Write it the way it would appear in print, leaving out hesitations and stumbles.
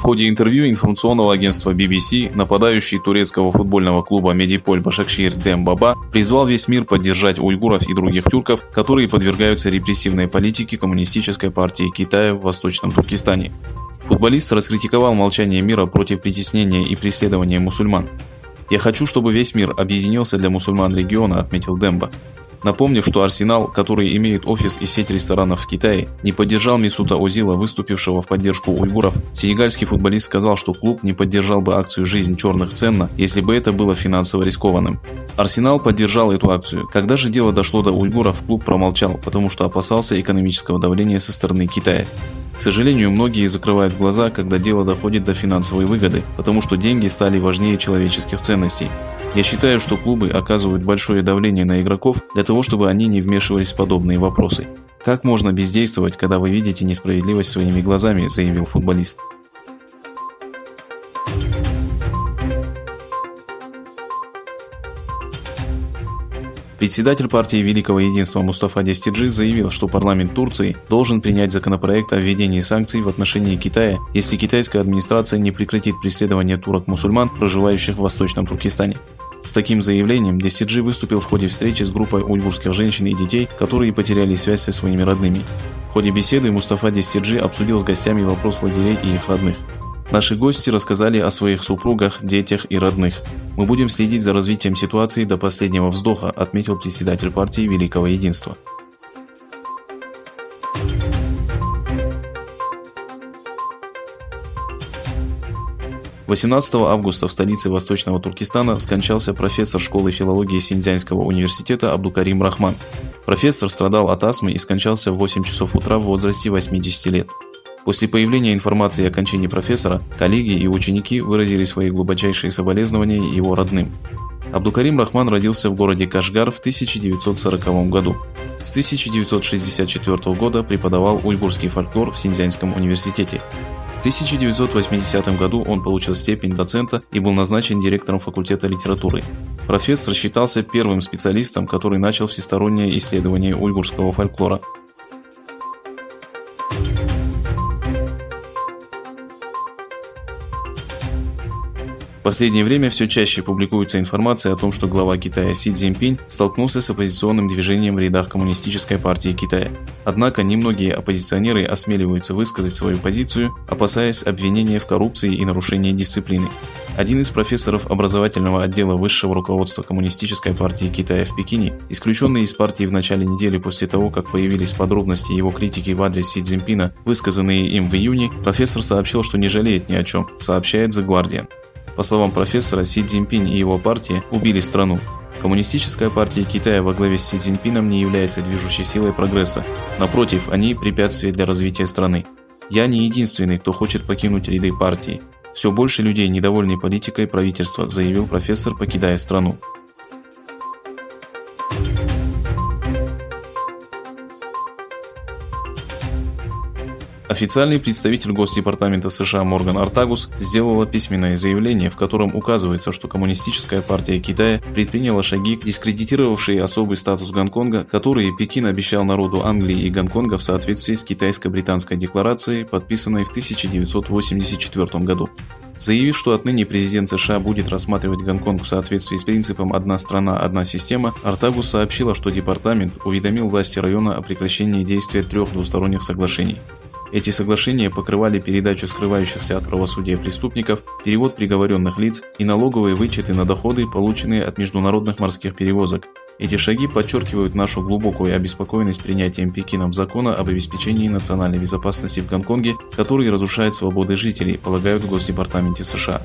ходе интервью информационного агентства BBC нападающий турецкого футбольного клуба Медиполь Башакшир Дем Баба призвал весь мир поддержать уйгуров и других тюрков, которые подвергаются репрессивной политике Коммунистической партии Китая в Восточном Туркестане. Футболист раскритиковал молчание мира против притеснения и преследования мусульман. «Я хочу, чтобы весь мир объединился для мусульман региона», — отметил Демба. Напомнив, что Арсенал, который имеет офис и сеть ресторанов в Китае, не поддержал Месута Озила, выступившего в поддержку уйгуров, сенегальский футболист сказал, что клуб не поддержал бы акцию «Жизнь черных ценна», если бы это было финансово рискованным. Арсенал поддержал эту акцию. Когда же дело дошло до уйгуров, клуб промолчал, потому что опасался экономического давления со стороны Китая. К сожалению, многие закрывают глаза, когда дело доходит до финансовой выгоды, потому что деньги стали важнее человеческих ценностей. Я считаю, что клубы оказывают большое давление на игроков для того, чтобы они не вмешивались в подобные вопросы. Как можно бездействовать, когда вы видите несправедливость своими глазами, заявил футболист. Председатель партии Великого Единства Мустафа Дестиджи заявил, что парламент Турции должен принять законопроект о введении санкций в отношении Китая, если китайская администрация не прекратит преследование турок-мусульман, проживающих в Восточном Туркестане. С таким заявлением Дестиджи выступил в ходе встречи с группой уйгурских женщин и детей, которые потеряли связь со своими родными. В ходе беседы Мустафа Дестиджи обсудил с гостями вопрос лагерей и их родных. Наши гости рассказали о своих супругах, детях и родных. Мы будем следить за развитием ситуации до последнего вздоха, отметил председатель партии Великого Единства. – 18 августа в столице Восточного Туркестана скончался профессор школы филологии Синьцзянского университета Абдукарим Рахман. Профессор страдал от астмы и скончался в 8 часов утра в возрасте 80 лет. После появления информации о кончине профессора, коллеги и ученики выразили свои глубочайшие соболезнования его родным. Абдукарим Рахман родился в городе Кашгар в 1940 году. С 1964 года преподавал уйгурский фольклор в Синьцзянском университете. В 1980 году он получил степень доцента и был назначен директором факультета литературы. Профессор считался первым специалистом, который начал всестороннее исследование уйгурского фольклора. В последнее время все чаще публикуется информация о том, что глава Китая Си Цзиньпинь столкнулся с оппозиционным движением в рядах Коммунистической партии Китая. Однако немногие оппозиционеры осмеливаются высказать свою позицию, опасаясь обвинения в коррупции и нарушении дисциплины. Один из профессоров образовательного отдела высшего руководства Коммунистической партии Китая в Пекине, исключенный из партии в начале недели после того, как появились подробности его критики в адрес Си Цзиньпина, высказанные им в июне, профессор сообщил, что не жалеет ни о чем, сообщает The Guardian. По словам профессора, Си Цзиньпинь и его партия убили страну. Коммунистическая партия Китая во главе с Си Цзиньпином не является движущей силой прогресса. Напротив, они препятствие для развития страны. Я не единственный, кто хочет покинуть ряды партии. Все больше людей недовольны политикой правительства, заявил профессор, покидая страну. Официальный представитель Госдепартамента США Морган Ортагус сделала письменное заявление, в котором указывается, что Коммунистическая партия Китая предприняла шаги, дискредитировавшие особый статус Гонконга, который Пекин обещал народу Англии и Гонконга в соответствии с китайско-британской декларацией, подписанной в 1984 году. Заявив, что отныне президент США будет рассматривать Гонконг в соответствии с принципом «одна страна, одна система», Ортагус сообщила, что департамент уведомил власти района о прекращении действия 3 двусторонних соглашений. Эти соглашения покрывали передачу скрывающихся от правосудия преступников, перевод приговоренных лиц и налоговые вычеты на доходы, полученные от международных морских перевозок. Эти шаги подчеркивают нашу глубокую обеспокоенность принятием Пекином закона об обеспечении национальной безопасности в Гонконге, который разрушает свободы жителей, полагают в Госдепартаменте США.